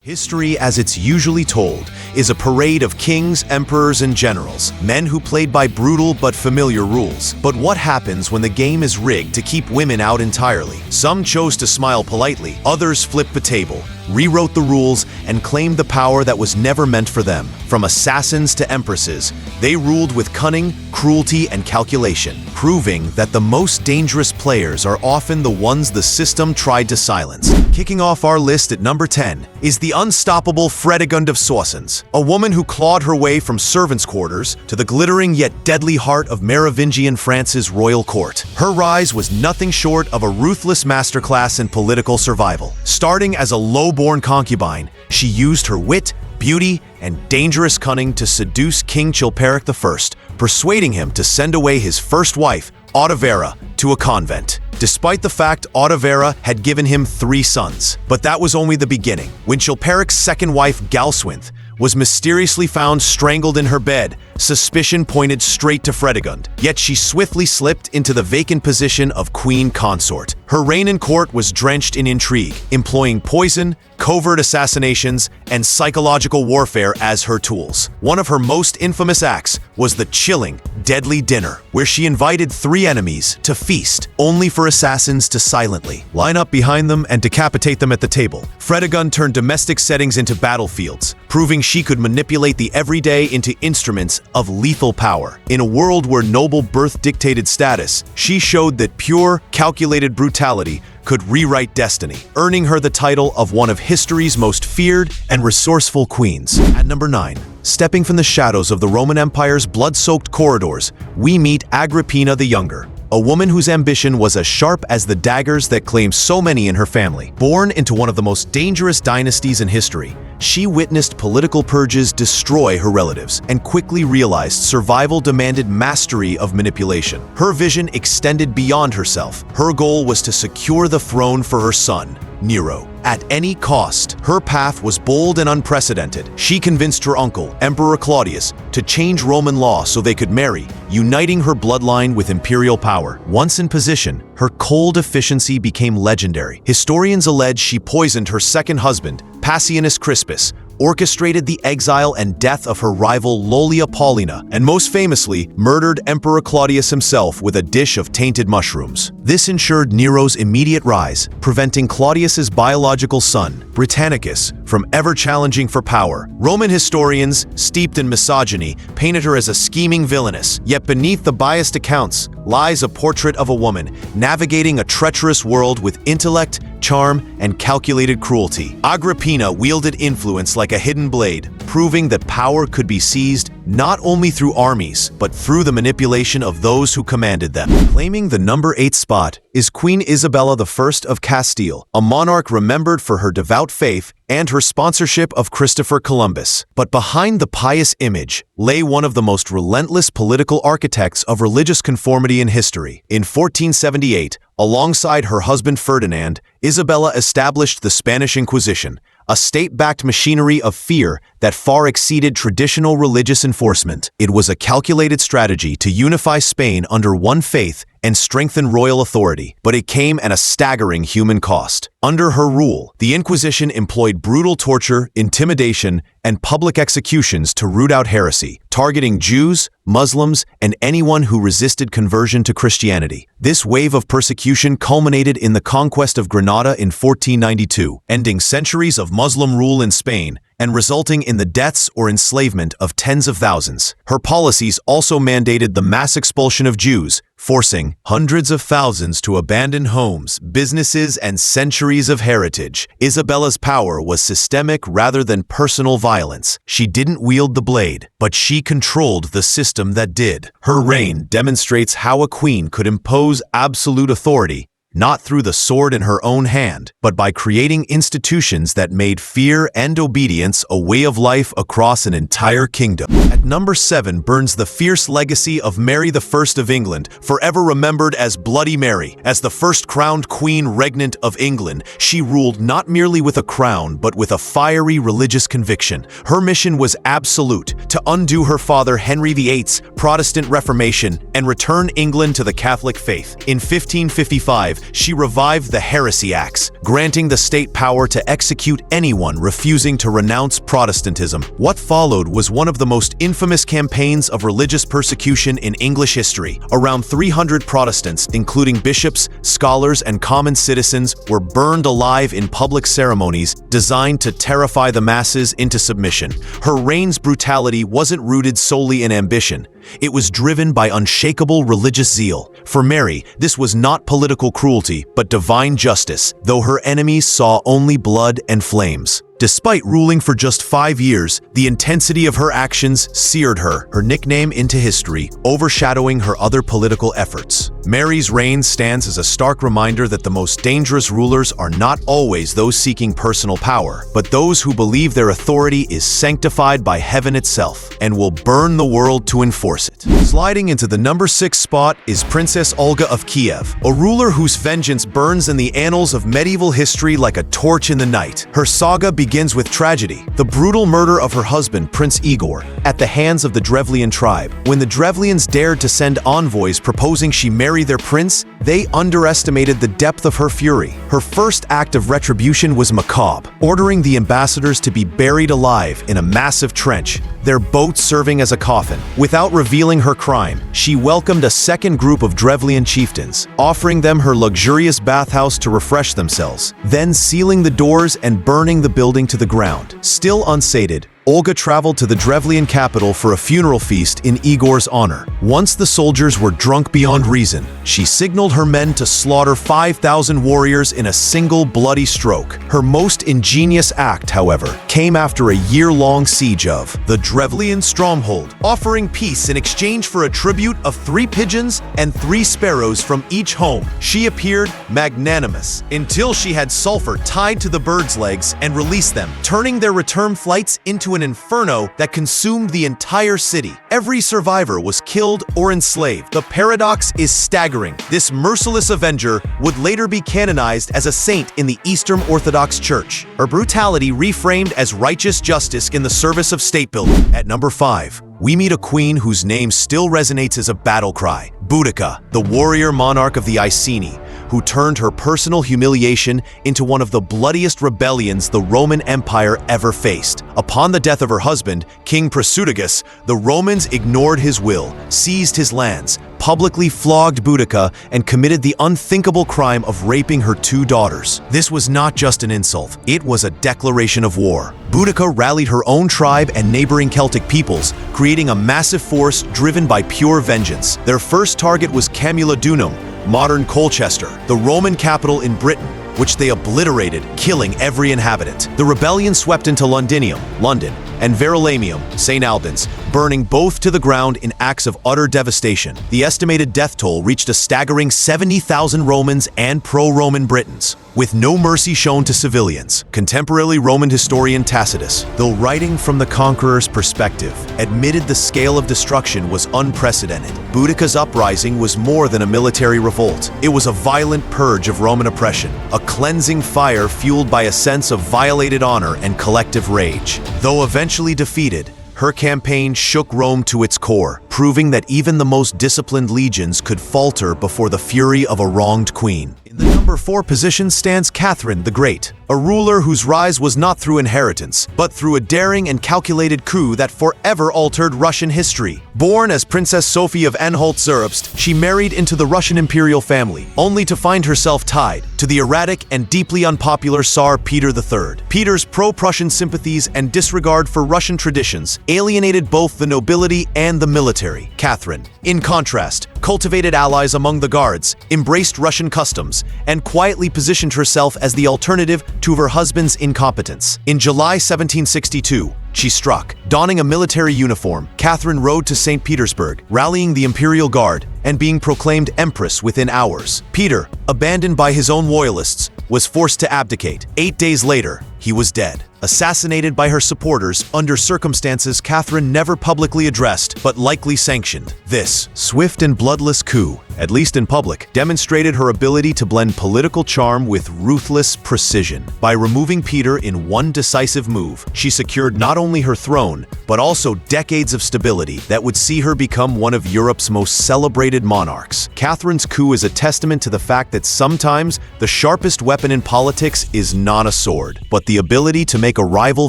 History, as it's usually told, is a parade of kings, emperors, and generals, men who played by brutal but familiar rules. But what happens when the game is rigged to keep women out entirely? Some chose to smile politely, others flipped the table, rewrote the rules, and claimed the power that was never meant for them. From assassins to empresses, they ruled with cunning, cruelty, and calculation, proving that the most dangerous players are often the ones the system tried to silence. Kicking off our list at number 10 is the unstoppable Fredegund of Soissons, a woman who clawed her way from servants' quarters to the glittering yet deadly heart of Merovingian France's royal court. Her rise was nothing short of a ruthless masterclass in political survival. Starting as a low-born concubine, she used her wit, beauty, and dangerous cunning to seduce King Chilperic I, persuading him to send away his first wife, Audovera, to a convent, despite the fact Audovera had given him 3 sons. But that was only the beginning. When Chilperic's second wife, Galswinthe, was mysteriously found strangled in her bed, suspicion pointed straight to Fredegund. Yet she swiftly slipped into the vacant position of queen consort. Her reign in court was drenched in intrigue, employing poison, covert assassinations, and psychological warfare as her tools. One of her most infamous acts was the chilling, deadly dinner, where she invited 3 enemies to feast, only for assassins to silently line up behind them and decapitate them at the table. Fredegund turned domestic settings into battlefields, proving she could manipulate the everyday into instruments of lethal power. In a world where noble birth dictated status, she showed that pure, calculated brutality could rewrite destiny, earning her the title of one of history's most feared and resourceful queens. At number 9, stepping from the shadows of the Roman Empire's blood-soaked corridors, we meet Agrippina the Younger, a woman whose ambition was as sharp as the daggers that claimed so many in her family. Born into one of the most dangerous dynasties in history, she witnessed political purges destroy her relatives and quickly realized survival demanded mastery of manipulation. Her vision extended beyond herself. Her goal was to secure the throne for her son, Nero, at any cost. Her path was bold and unprecedented. She convinced her uncle, Emperor Claudius, to change Roman law so they could marry, uniting her bloodline with imperial power. Once in position, her cold efficiency became legendary. Historians allege she poisoned her second husband, Passianus Crispus, orchestrated the exile and death of her rival Lolia Paulina, and most famously, murdered Emperor Claudius himself with a dish of tainted mushrooms. This ensured Nero's immediate rise, preventing Claudius's biological son, Britannicus, from ever challenging for power. Roman historians, steeped in misogyny, painted her as a scheming villainess, yet beneath the biased accounts lies a portrait of a woman navigating a treacherous world with intellect, charm, and calculated cruelty. Agrippina wielded influence like a hidden blade, proving that power could be seized not only through armies, but through the manipulation of those who commanded them. Claiming the number 8 spot is Queen Isabella I of Castile, a monarch remembered for her devout faith and her sponsorship of Christopher Columbus. But behind the pious image lay one of the most relentless political architects of religious conformity in history. In 1478, alongside her husband Ferdinand, Isabella established the Spanish Inquisition, a state-backed machinery of fear that far exceeded traditional religious enforcement. It was a calculated strategy to unify Spain under one faith and strengthen royal authority, but it came at a staggering human cost. Under her rule, the Inquisition employed brutal torture, intimidation, and public executions to root out heresy, targeting Jews, Muslims, and anyone who resisted conversion to Christianity. This wave of persecution culminated in the conquest of Granada in 1492, ending centuries of Muslim rule in Spain and resulting in the deaths or enslavement of tens of thousands. Her policies also mandated the mass expulsion of Jews, forcing hundreds of thousands to abandon homes, businesses, and centuries of heritage. Isabella's power was systemic rather than personal violence. She didn't wield the blade, but she controlled the system that did. Her reign demonstrates how a queen could impose absolute authority, not through the sword in her own hand, but by creating institutions that made fear and obedience a way of life across an entire kingdom. At number 7 burns the fierce legacy of Mary I of England, forever remembered as Bloody Mary. As the first crowned queen regnant of England, she ruled not merely with a crown, but with a fiery religious conviction. Her mission was absolute: to undo her father Henry VIII's Protestant Reformation and return England to the Catholic faith. In 1555, she revived the heresy acts, granting the state power to execute anyone refusing to renounce Protestantism. What followed was one of the most infamous campaigns of religious persecution in English history. Around 300 Protestants, including bishops, scholars, and common citizens, were burned alive in public ceremonies designed to terrify the masses into submission. Her reign's brutality wasn't rooted solely in ambition. It was driven by unshakable religious zeal. For Mary, this was not political cruelty, but divine justice, though her enemies saw only blood and flames. Despite ruling for just 5 years, the intensity of her actions seared her nickname into history, overshadowing her other political efforts. Mary's reign stands as a stark reminder that the most dangerous rulers are not always those seeking personal power, but those who believe their authority is sanctified by heaven itself and will burn the world to enforce it. Sliding into the number 6 spot is Princess Olga of Kiev, a ruler whose vengeance burns in the annals of medieval history like a torch in the night. Her saga begins with tragedy, the brutal murder of her husband, Prince Igor, at the hands of the Drevlian tribe. When the Drevlians dared to send envoys proposing she marry their prince, they underestimated the depth of her fury. Her first act of retribution was macabre, ordering the ambassadors to be buried alive in a massive trench, their boat serving as a coffin. Without revealing her crime, she welcomed a second group of Drevlian chieftains, offering them her luxurious bathhouse to refresh themselves, then sealing the doors and burning the building to the ground. Still unsated, Olga traveled to the Drevlian capital for a funeral feast in Igor's honor. Once the soldiers were drunk beyond reason, she signaled her men to slaughter 5,000 warriors in a single bloody stroke. Her most ingenious act, however, came after a year-long siege of the Drevlian stronghold, offering peace in exchange for a tribute of 3 pigeons and 3 sparrows from each home. She appeared magnanimous until she had sulfur tied to the birds' legs and released them, turning their return flights into an inferno that consumed the entire city. Every survivor was killed or enslaved. The paradox is staggering. This merciless avenger would later be canonized as a saint in the Eastern Orthodox Church. Her brutality reframed as righteous justice in the service of state building. At number 5, we meet a queen whose name still resonates as a battle cry, Boudica, the warrior monarch of the Iceni, who turned her personal humiliation into one of the bloodiest rebellions the Roman Empire ever faced. Upon the death of her husband, King Prasutagus, the Romans ignored his will, seized his lands, publicly flogged Boudica, and committed the unthinkable crime of raping her 2 daughters. This was not just an insult, it was a declaration of war. Boudica rallied her own tribe and neighboring Celtic peoples, creating a massive force driven by pure vengeance. Their first target was Camulodunum, modern Colchester, the Roman capital in Britain, which they obliterated, killing every inhabitant. The rebellion swept into Londinium, London, and Verulamium, St. Albans, burning both to the ground in acts of utter devastation. The estimated death toll reached a staggering 70,000 Romans and pro-Roman Britons, with no mercy shown to civilians. Contemporary Roman historian Tacitus, though writing from the conqueror's perspective, admitted the scale of destruction was unprecedented. Boudica's uprising was more than a military revolt. It was a violent purge of Roman oppression, a cleansing fire fueled by a sense of violated honor and collective rage. Though eventually defeated, her campaign shook Rome to its core, proving that even the most disciplined legions could falter before the fury of a wronged queen. In the number 4 position stands Catherine the Great, a ruler whose rise was not through inheritance, but through a daring and calculated coup that forever altered Russian history. Born as Princess Sophie of Anhalt-Zerbst, she married into the Russian imperial family, only to find herself tied to the erratic and deeply unpopular Tsar Peter III. Peter's pro-Prussian sympathies and disregard for Russian traditions alienated both the nobility and the military. Catherine, in contrast, cultivated allies among the guards, embraced Russian customs, and quietly positioned herself as the alternative to her husband's incompetence. In July 1762, she struck. Donning a military uniform, Catherine rode to St. Petersburg, rallying the imperial guard and being proclaimed empress within hours. Peter, abandoned by his own loyalists, was forced to abdicate. 8 days later, he was dead, assassinated by her supporters under circumstances Catherine never publicly addressed but likely sanctioned. This swift and bloodless coup, at least in public, demonstrated her ability to blend political charm with ruthless precision. By removing Peter in one decisive move, she secured not only her throne, but also decades of stability that would see her become one of Europe's most celebrated frustrated monarchs. Catherine's coup is a testament to the fact that sometimes the sharpest weapon in politics is not a sword, but the ability to make a rival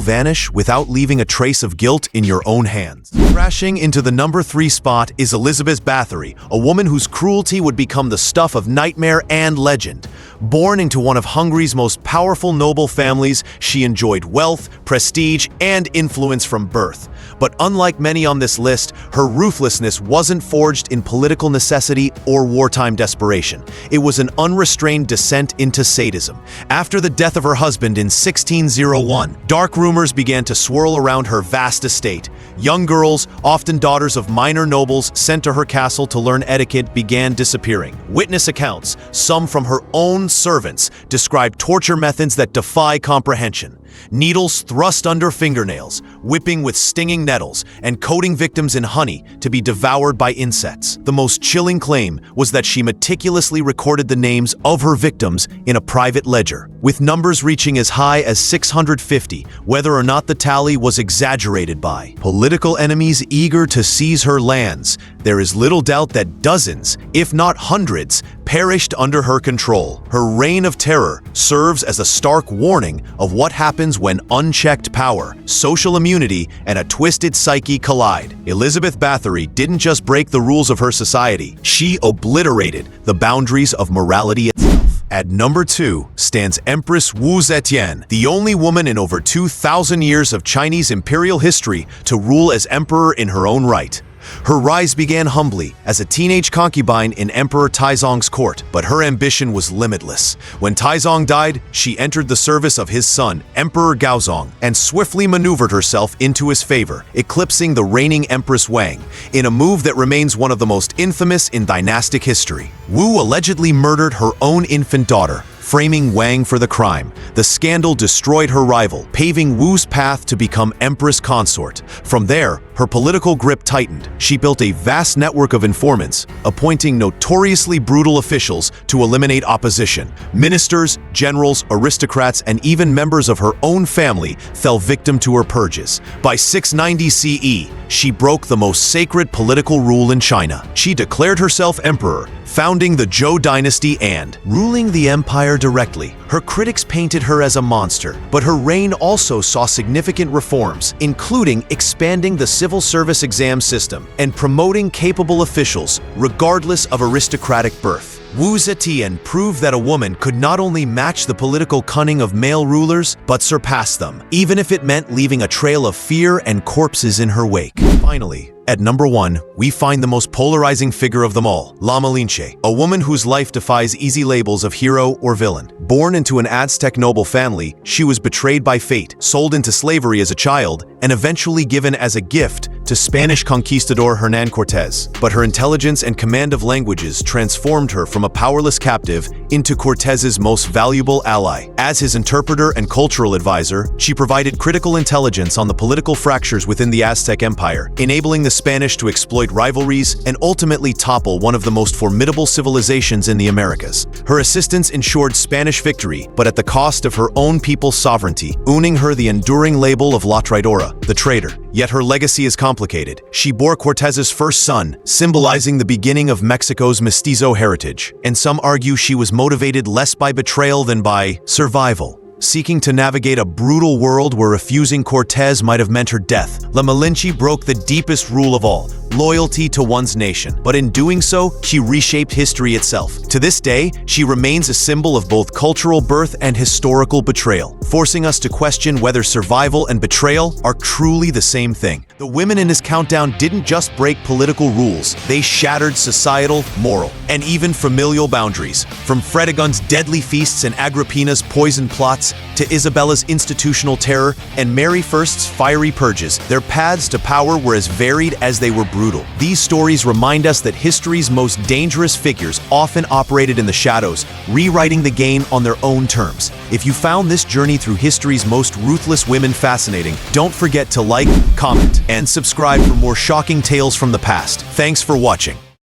vanish without leaving a trace of guilt in your own hands. Crashing into the number 3 spot is Elizabeth Bathory, a woman whose cruelty would become the stuff of nightmare and legend. Born into one of Hungary's most powerful noble families, she enjoyed wealth, prestige, and influence from birth. But unlike many on this list, her ruthlessness wasn't forged in political necessity or wartime desperation. It was an unrestrained descent into sadism. After the death of her husband in 1601, dark rumors began to swirl around her vast estate. Young girls, often daughters of minor nobles sent to her castle to learn etiquette, began disappearing. Witness accounts, some from her own servants, describe torture methods that defy comprehension. Needles thrust under fingernails, whipping with stinging nettles, and coating victims in honey to be devoured by insects. The most chilling claim was that she meticulously recorded the names of her victims in a private ledger, with numbers reaching as high as 650, whether or not the tally was exaggerated by political enemies eager to seize her lands. There is little doubt that dozens, if not hundreds, perished under her control. Her reign of terror serves as a stark warning of what happens when unchecked power, social immunity, and a twisted psyche collide. Elizabeth Bathory didn't just break the rules of her society, she obliterated the boundaries of morality itself. At number 2 stands Empress Wu Zetian, the only woman in over 2,000 years of Chinese imperial history to rule as emperor in her own right. Her rise began humbly as a teenage concubine in Emperor Taizong's court, but her ambition was limitless. When Taizong died, she entered the service of his son, Emperor Gaozong, and swiftly maneuvered herself into his favor, eclipsing the reigning Empress Wang, in a move that remains one of the most infamous in dynastic history. Wu allegedly murdered her own infant daughter, framing Wang for the crime. The scandal destroyed her rival, paving Wu's path to become Empress Consort. From there, her political grip tightened. She built a vast network of informants, appointing notoriously brutal officials to eliminate opposition. Ministers, generals, aristocrats, and even members of her own family fell victim to her purges. By 690 CE, she broke the most sacred political rule in China. She declared herself emperor, founding the Zhou dynasty and ruling the empire directly. Her critics painted her as a monster, but her reign also saw significant reforms, including expanding the civil service exam system and promoting capable officials, regardless of aristocratic birth. Wu Zetian proved that a woman could not only match the political cunning of male rulers, but surpass them, even if it meant leaving a trail of fear and corpses in her wake. Finally, at number 1, we find the most polarizing figure of them all, La Malinche, a woman whose life defies easy labels of hero or villain. Born into an Aztec noble family, she was betrayed by fate, sold into slavery as a child, and eventually given as a gift to Spanish conquistador Hernán Cortés. But her intelligence and command of languages transformed her from a powerless captive into Cortés's most valuable ally. As his interpreter and cultural advisor, she provided critical intelligence on the political fractures within the Aztec Empire, enabling the Spanish to exploit rivalries and ultimately topple one of the most formidable civilizations in the Americas. Her assistance ensured Spanish victory, but at the cost of her own people's sovereignty, earning her the enduring label of La Traidora, the traitor. Yet her legacy is complicated. She bore Cortés's first son, symbolizing the beginning of Mexico's mestizo heritage, and some argue she was motivated less by betrayal than by survival. Seeking to navigate a brutal world where refusing Cortés might have meant her death, La Malinche broke the deepest rule of all, loyalty to one's nation. But in doing so, she reshaped history itself. To this day, she remains a symbol of both cultural birth and historical betrayal, forcing us to question whether survival and betrayal are truly the same thing. The women in this countdown didn't just break political rules, they shattered societal, moral, and even familial boundaries. From Fredegund's deadly feasts and Agrippina's poison plots to Isabella's institutional terror and Mary I's fiery purges, their paths to power were as varied as they were brutal. These stories remind us that history's most dangerous figures often operated in the shadows, rewriting the game on their own terms. If you found this journey through history's most ruthless women fascinating, don't forget to like, comment, and subscribe for more shocking tales from the past. Thanks for watching.